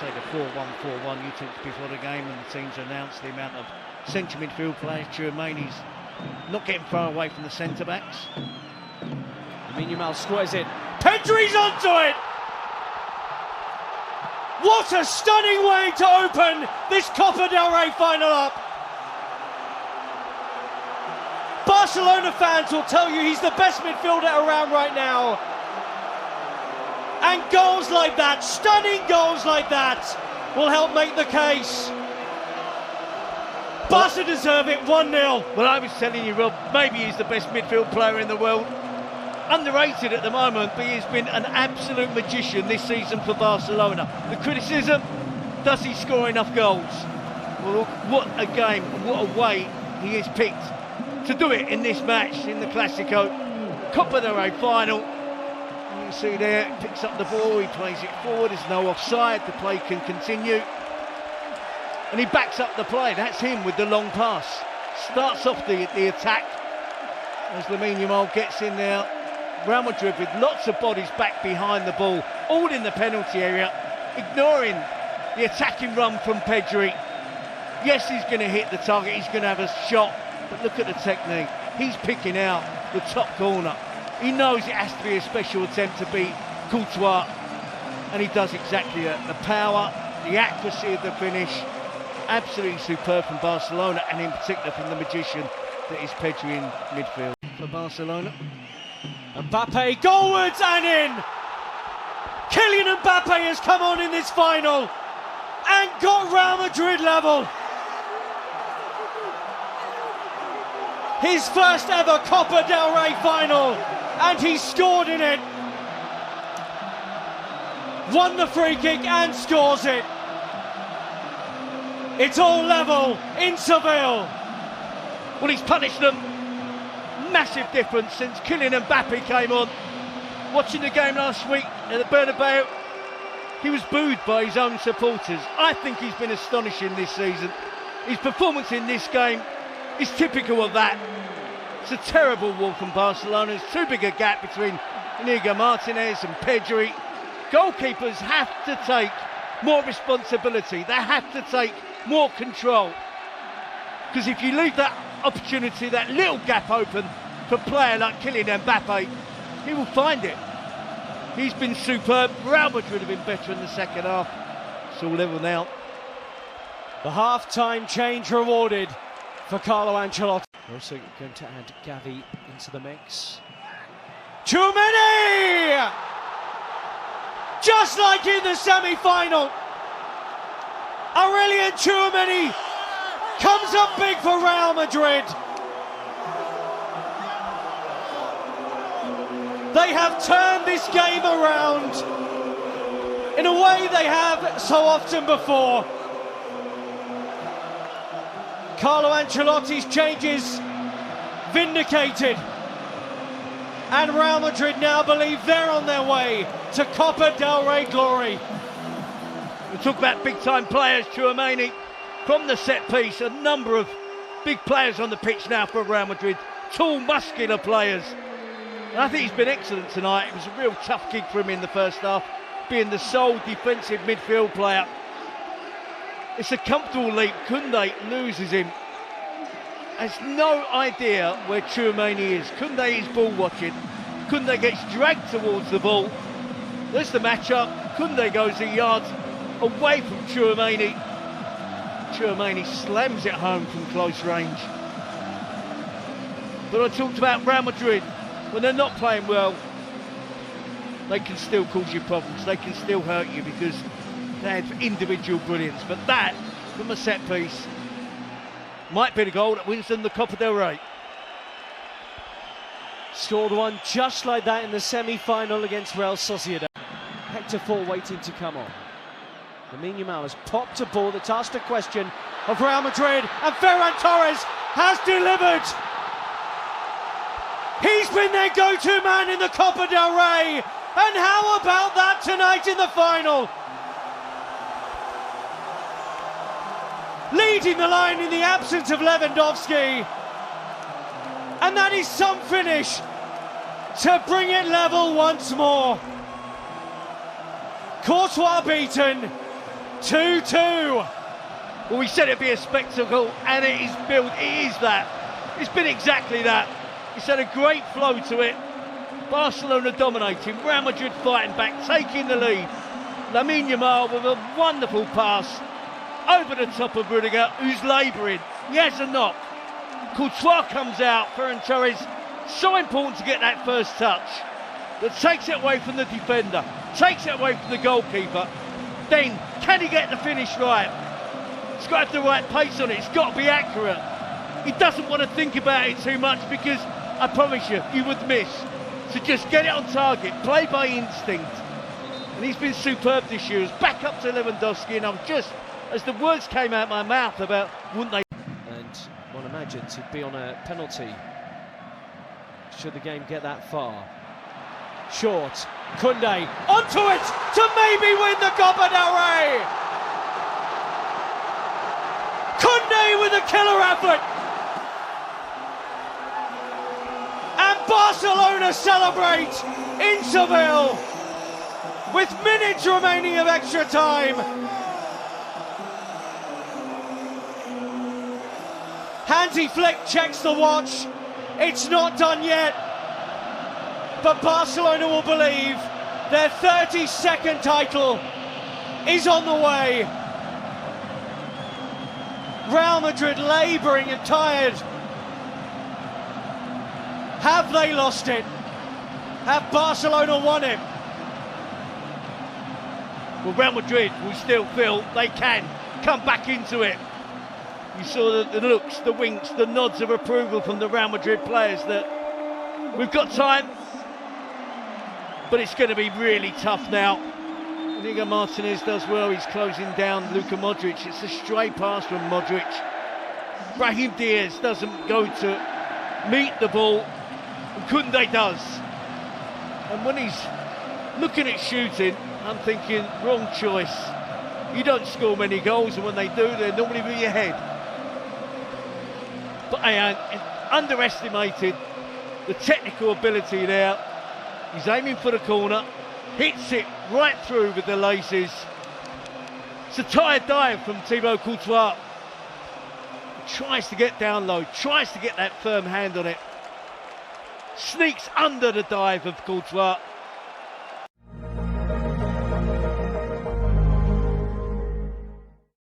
say the 4-1-4-1 you talked before the game, and the teams announced the amount of central midfield players. Tchouaméni's not getting far away from the centre-backs. Yamal squares it. Pedri's onto it! What a stunning way to open this Copa del Rey final up! Barcelona fans will tell you he's the best midfielder around right now. And goals like that, stunning goals like that, will help make the case. Barca deserve it, 1-0. Well, I was telling you, Rob, maybe he's the best midfield player in the world. Underrated at the moment, but he's been an absolute magician this season for Barcelona. The criticism, does he score enough goals? Well, what a game, what a way he has picked to do it in this match, in the Clásico. Copa del Rey Final. You can see there, he picks up the ball, he plays it forward, there's no offside, the play can continue. And he backs up the play, that's him with the long pass. Starts off the attack as Yamal gets in there. Real Madrid with lots of bodies back behind the ball, all in the penalty area, ignoring the attacking run from Pedri. Yes, he's going to hit the target, he's going to have a shot, but look at the technique. He's picking out the top corner. He knows it has to be a special attempt to beat Courtois, and he does exactly that. The power, the accuracy of the finish, absolutely superb from Barcelona, and in particular from the magician that is Pedri in midfield. For Barcelona, Mbappé goalwards and in! Kylian Mbappé has come on in this final and got Real Madrid level. His first ever Copa del Rey final, and he scored in it. Won the free kick and scores it. It's all level in Seville. Well, he's punished them. Massive difference since Kylian Mbappé came on. Watching the game last week at the Bernabeu, he was booed by his own supporters. I think he's been astonishing this season. His performance in this game is typical of that. It's a terrible wall from Barcelona. There's too big a gap between Inigo Martinez and Pedri. Goalkeepers have to take more responsibility. They have to take more control. Because if you leave that opportunity, that little gap open for a player like Kylian Mbappé, he will find it. He's been superb. Real Madrid have been better in the second half. It's all level now. The half-time change rewarded for Carlo Ancelotti. We're also going to add Gavi into the mix. Tchouaméni! Just like in the semi-final, Aurélien Tchouaméni comes up big for Real Madrid. They have turned this game around in a way they have so often before. Carlo Ancelotti's changes vindicated, and Real Madrid now believe they're on their way to Copa del Rey glory. We talk about big-time players. Tchouaméni from the set piece, a number of big players on the pitch now for Real Madrid, tall, muscular players. And I think he's been excellent tonight. It was a real tough gig for him in the first half, being the sole defensive midfield player. It's a comfortable leap. Koundé loses him. Has no idea where Tchouaméni is. Koundé is ball watching. Koundé gets dragged towards the ball. There's the matchup. Koundé goes a yard away from Tchouaméni. Tchouaméni slams it home from close range. But I talked about Real Madrid. When they're not playing well, they can still cause you problems. They can still hurt you because they have individual brilliance. But that, from a set piece, might be the goal that wins them the Copa del Rey. Scored one just like that in the semi-final against Real Sociedad. Hector Fall waiting to come on. Yamal has popped a ball that's asked a question of Real Madrid, and Ferran Torres has delivered. He's been their go-to man in the Copa del Rey, and how about that tonight in the final? Leading the line in the absence of Lewandowski, and that is some finish to bring it level once more. Courtois beaten, 2-2. Well, we said it'd be a spectacle, and it is built. It is that. It's been exactly that. It's had a great flow to it. Barcelona dominating, Real Madrid fighting back, taking the lead. Lamine Yamal with a wonderful pass over the top of Rüdiger, who's labouring. He has a knock. Courtois comes out. Ferran Torres, so important to get that first touch, but takes it away from the defender, takes it away from the goalkeeper. Then, can he get the finish right? It's got to have the right pace on it. It's got to be accurate. He doesn't want to think about it too much, because I promise you would miss. So just get it on target, play by instinct. And he's been superb this year. It's back up to Lewandowski, and I'm just, as the words came out my mouth about, wouldn't they? And one imagines he'd be on a penalty should the game get that far. Short, Koundé, onto it to maybe win the Copa del Rey! Koundé with a killer effort! And Barcelona celebrate in Seville with minutes remaining of extra time. Hansi Flick checks the watch. It's not done yet, but Barcelona will believe their 32nd title is on the way. Real Madrid labouring and tired. Have they lost it? Have Barcelona won it? Well, Real Madrid will still feel they can come back into it. You saw the looks, the winks, the nods of approval from the Real Madrid players that we've got time, but it's going to be really tough now. Inigo Martinez does well. He's closing down Luka Modric. It's a stray pass from Modric. Brahim Diaz doesn't go to meet the ball, and Koundé does. And when he's looking at shooting, I'm thinking, wrong choice. You don't score many goals, and when they do, they're normally with your head. But I underestimated the technical ability there. He's aiming for the corner, hits it right through with the laces. It's a tired dive from Thibaut Courtois. He tries to get down low, tries to get that firm hand on it. Sneaks under the dive of Courtois.